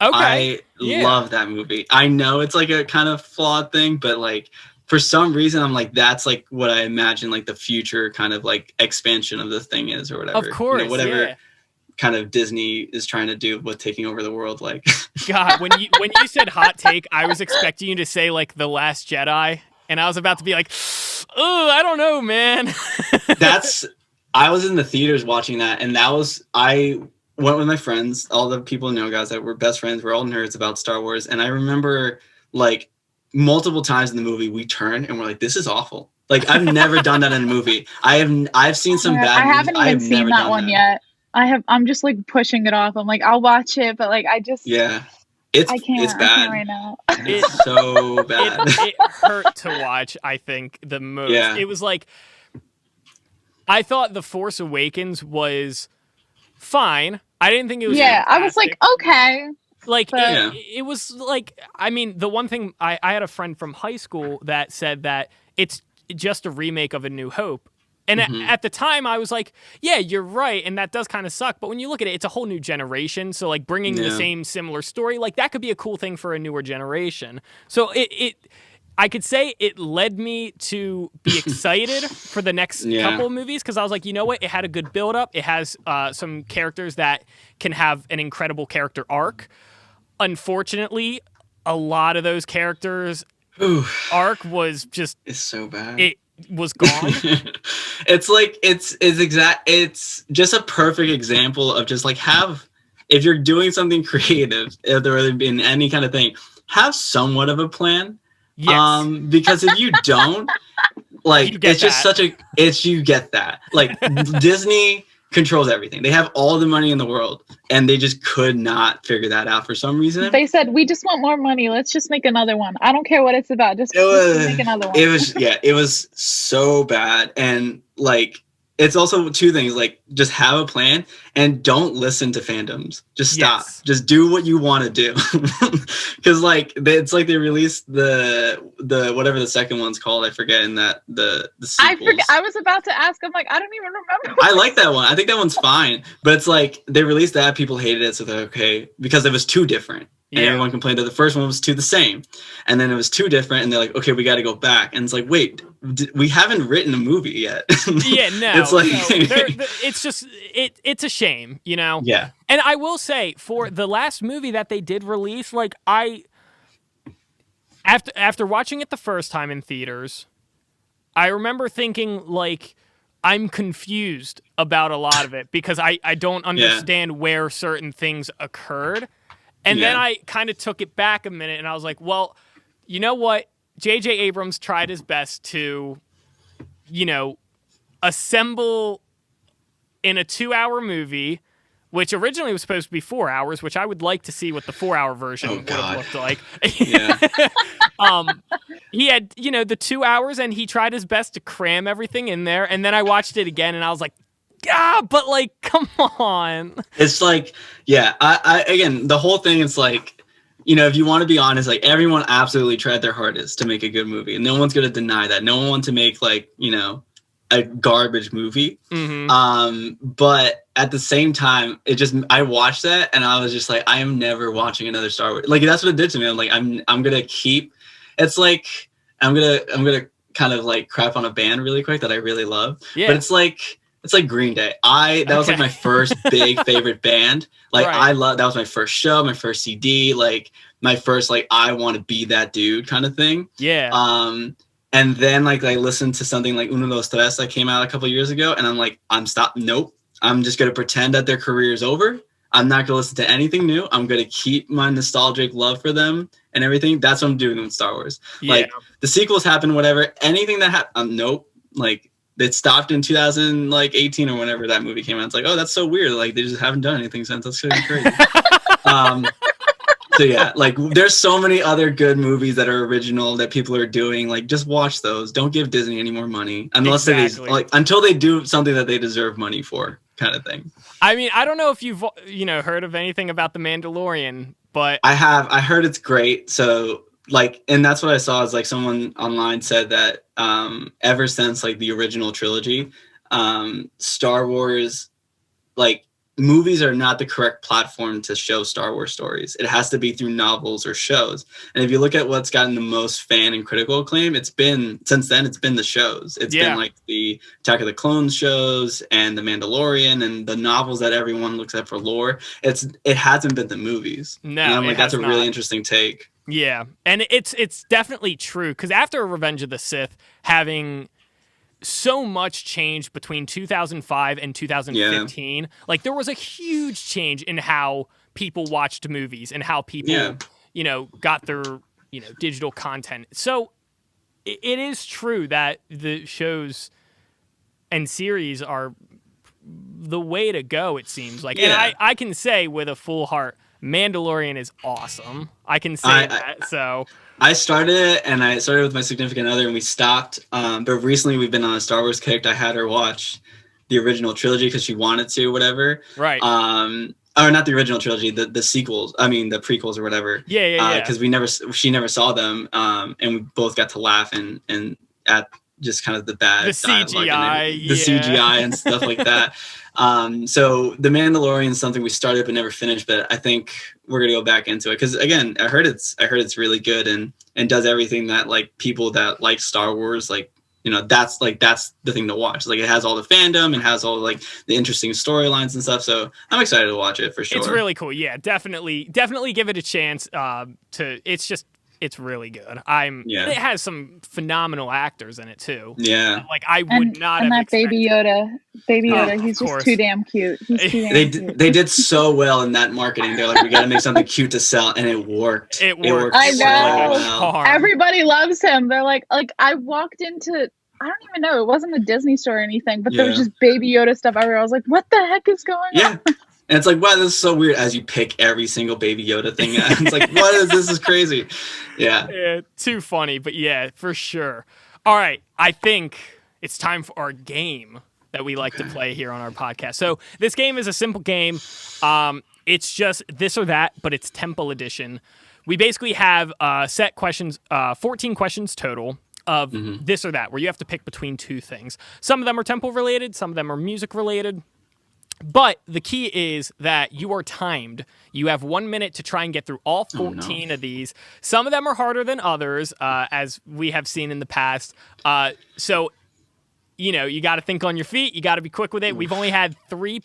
Okay. I love that movie. I know it's a kind of flawed thing, but for some reason I'm that's what I imagine the future kind of expansion of the thing is, or whatever. Of course, whatever. Yeah. kind of Disney is trying to do with taking over the world. Like, God, when you said hot take, I was expecting you to say like The Last Jedi, and I was about to be like, oh, I don't know, man. I was in the theaters watching that, and I went with my friends, all the people guys that were best friends. We're all nerds about Star Wars, and I remember like multiple times in the movie we turn and we're like, this is awful. Like, I've never done that in a movie. I've seen some bad movies. I haven't even seen that one yet. I'm just like pushing it off. I'm like, I'll watch it, but like I just it's I can't right now. It's so bad. It hurt to watch, I think, the most. Yeah. It was like, I thought The Force Awakens was fine. I didn't think it was fantastic. I was like, okay. Like, it was like, I mean, the one thing, I had a friend from high school that said that it's just a remake of A New Hope. And at the time, I was like, yeah, you're right, and that does kind of suck. But when you look at it, it's a whole new generation. So, like, bringing the same similar story, like, that could be a cool thing for a newer generation. So, I could say it led me to be excited for the next couple of movies, because I was like, you know what? It had a good build-up. It has some characters that can have an incredible character arc. Unfortunately, a lot of those characters' arc was just... It's so bad. It was gone. It's like, it's it's just a perfect example of just like, if you're doing something creative, in any kind of thing, have somewhat of a plan. Yes. Because if you don't, like, it's just you get that. Like, Disney controls everything. They have all the money in the world, and they just could not figure that out for some reason. They said, we just want more money. Let's just make another one. I don't care what it's about. Just make another one. It was so bad. And like, it's also two things, like, just have a plan and don't listen to fandoms. Just stop. Yes. Just do what you want to do. Because like, it's like they released the whatever the second one's called. I forget. In that the sequels. I forget. I was about to ask. I'm like, I don't even remember. I like that one. I think that one's fine. But it's like, they released that, people hated it, so they're okay, because it was too different. And everyone complained that the first one was too the same. And then it was too different, and they're like, okay, we got to go back. And it's like, wait, we haven't written a movie yet. Yeah, no. It's like, it's just, it's a shame, you know? Yeah. And I will say, for the last movie that they did release, like, after watching it the first time in theaters, I remember thinking, like, I'm confused about a lot of it, because I don't understand where certain things occurred. And then I kind of took it back a minute, and I was like, well, you know what? J.J. Abrams tried his best to, you know, assemble in a 2-hour movie, which originally was supposed to be 4 hours, which I would like to see what the 4-hour version would have looked like. Yeah. He had, you know, the 2 hours, and he tried his best to cram everything in there. And then I watched it again, and I was like, but like, come on. It's like, I again, the whole thing is like, you know, if you want to be honest, like, everyone absolutely tried their hardest to make a good movie, and no one's going to deny that. No one wants to make, like, you know, a garbage movie. But at the same time, I watched that, and I was just like, I am never watching another Star Wars. Like, that's what it did to me. I'm like, I'm going to keep, it's like, I'm going to kind of like crap on a band really quick that I really love. Yeah. But it's like Green Day. That was like my first big favorite band. Like, that was my first show, my first CD, like my first, like, I want to be that dude kind of thing. Yeah. And then like I listened to something like Uno Dos Tres that came out a couple years ago, and I'm like, nope. I'm just gonna pretend that their career is over. I'm not gonna listen to anything new. I'm gonna keep my nostalgic love for them and everything. That's what I'm doing with Star Wars. Yeah. Like, the sequels happen, whatever. Anything that happened, nope. Like, it stopped in 2018 or whenever that movie came out. It's like, oh, that's so weird. Like, they just haven't done anything since. That's gonna be crazy. So yeah, like, there's so many other good movies that are original that people are doing. Like, just watch those. Don't give Disney any more money unless until they do something that they deserve money for, kind of thing. I mean, I don't know if you've heard of anything about The Mandalorian, but I have. I heard it's great. So like, and that's what I saw, is like someone online said that ever since like the original trilogy, Star Wars, like, movies are not the correct platform to show Star Wars stories. It has to be through novels or shows. And if you look at what's gotten the most fan and critical acclaim, it's been the shows. It's been like the Attack of the Clones shows and the Mandalorian and the novels that everyone looks at for lore. It hasn't been the movies. No, and I'm like, that's a not. really interesting take. Yeah, and it's definitely true, because after Revenge of the Sith, having so much change between 2005 and 2015, like there was a huge change in how people watched movies and how people, got their, digital content. So it is true that the shows and series are the way to go, it seems like. And I can say with a full heart, Mandalorian is awesome. I can say that. So I started it, and I started with my significant other, and we stopped. But recently, we've been on a Star Wars kick. I had her watch the original trilogy because she wanted to, whatever. Right. Or not the original trilogy, the sequels. I mean, the prequels or whatever. Yeah. Because she never saw them, and we both got to laugh and at just kind of the bad CGI, the CGI and stuff like that. So The Mandalorian is something we started but never finished, but I think we're gonna go back into it because again, I heard it's really good and does everything that like people that like Star Wars like. That's the thing to watch. Like it has all the fandom and has all like the interesting storylines and stuff. So I'm excited to watch it for sure. It's really cool. Yeah, definitely give it a chance. It's really good. It has some phenomenal actors in it too. Yeah. Like I would not have expected. Baby Yoda, he's just too damn cute. He's too damn cute. They did so well in that marketing. They're like, we got to make something cute to sell, and it worked. It worked. I know. Well. Everybody loves him. They're like I walked into, I don't even know, it wasn't a Disney store or anything, but there was just Baby Yoda stuff everywhere. I was like, what the heck is going on? And it's like, wow, this is so weird as you pick every single Baby Yoda thing. It's like, what is this? Is crazy. Yeah. Too funny, but yeah, for sure. All right. I think it's time for our game that we like to play here on our podcast. So this game is a simple game. It's just this or that, but it's Temple Edition. We basically have set questions, 14 questions total of this or that, where you have to pick between two things. Some of them are temple related. Some of them are music related. But the key is that you are timed. You have 1 minute to try and get through all 14 of these. Some of them are harder than others, as we have seen in the past. So, you got to think on your feet. You got to be quick with it. We've only had 3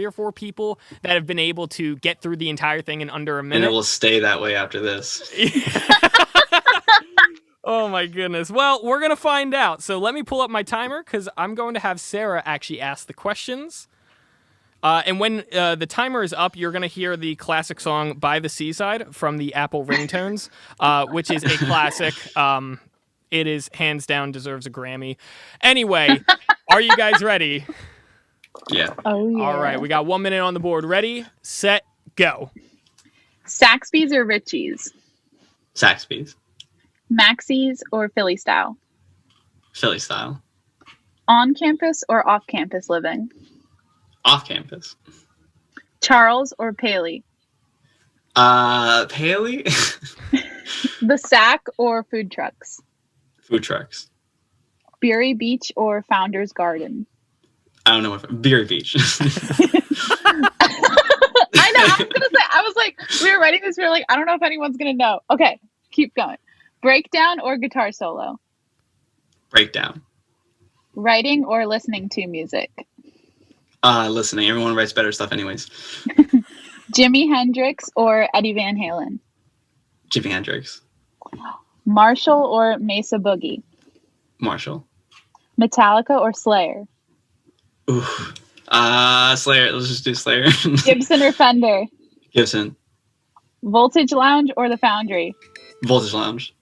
or 4 people that have been able to get through the entire thing in under a minute. And it will stay that way after this. Oh, my goodness. Well, we're going to find out. So let me pull up my timer because I'm going to have Sarah actually ask the questions. And when the timer is up, you're going to hear the classic song By the Seaside from the Apple ringtones, which is a classic. It is hands down deserves a Grammy. Anyway, are you guys ready? Yeah. Oh, yeah. All right. We got 1 minute on the board. Ready, set, go. Saxby's or Richie's? Saxby's. Maxie's or Philly style? Philly style. On campus or off campus living? Off campus. Charles or Paley? Paley? The Sack or food trucks? Food trucks. Beery Beach or Founder's Garden? I don't know what Beery Beach. I know, I was like, we were writing this, we were like, I don't know if anyone's gonna know. Okay, keep going. Breakdown or guitar solo? Breakdown. Writing or listening to music? Listening. Everyone writes better stuff anyways. Jimi Hendrix or Eddie Van Halen? Jimi Hendrix. Marshall or Mesa Boogie? Marshall. Metallica or Slayer? Ooh. Slayer. Let's just do Slayer. Gibson or Fender? Gibson. Voltage Lounge or The Foundry? Voltage Lounge.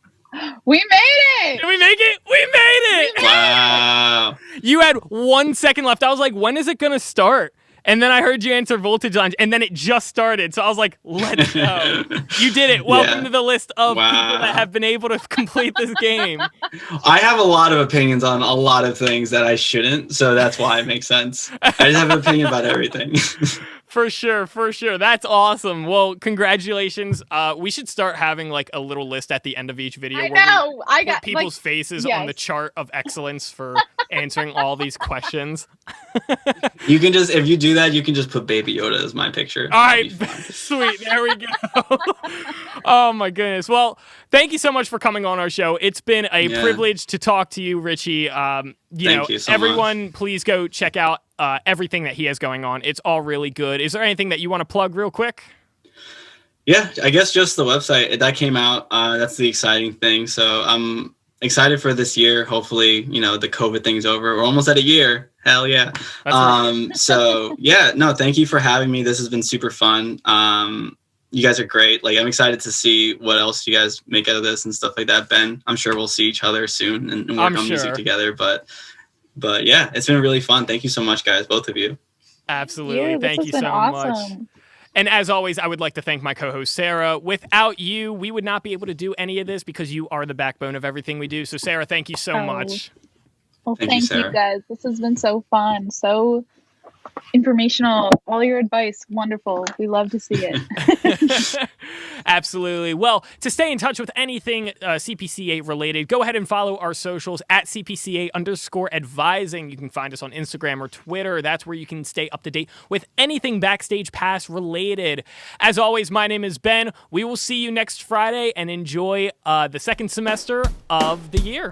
We made it! Did we make it? We made it! Wow. You had 1 second left. I was like, when is it going to start? And then I heard you answer Voltage Lounge, and then it just started. So I was like, let's go. You did it. Welcome to the list of people that have been able to complete this game. I have a lot of opinions on a lot of things that I shouldn't, so that's why it makes sense. I just have an opinion about everything. For sure. That's awesome. Well, congratulations. We should start having like a little list at the end of each video. I know. I got people's faces on the chart of excellence for answering all these questions. You can just, if you do that, you can just put Baby Yoda as my picture. All right, sweet. There we go. Oh my goodness. Well, thank you so much for coming on our show. It's been a privilege to talk to you, Richie. Thank you so everyone, much. Please go check out everything that he has going on. It's all really good. Is there anything that you want to plug real quick? Yeah, I guess just the website that came out. That's the exciting thing. So I'm excited for this year. Hopefully, the COVID thing's over. We're almost at a year. Hell yeah. So yeah, no, thank you for having me. This has been super fun. You guys are great. Like, I'm excited to see what else you guys make out of this and stuff like that. Ben, I'm sure we'll see each other soon and work on music together. But yeah, it's been really fun. Thank you so much, guys, both of you. Absolutely. Thank you so much. And as always, I would like to thank my co-host, Sarah. Without you, we would not be able to do any of this because you are the backbone of everything we do. So, Sarah, thank you so much. Well, thank you, guys. This has been so fun, so informational. All your advice, wonderful. We love to see it. Absolutely. Well, to stay in touch with anything CPCA related, go ahead and follow our socials at CPCA_advising. You can find us on Instagram or Twitter. That's where you can stay up to date with anything Backstage Pass related. As always, my name is Ben. We will see you next Friday and enjoy the second semester of the year.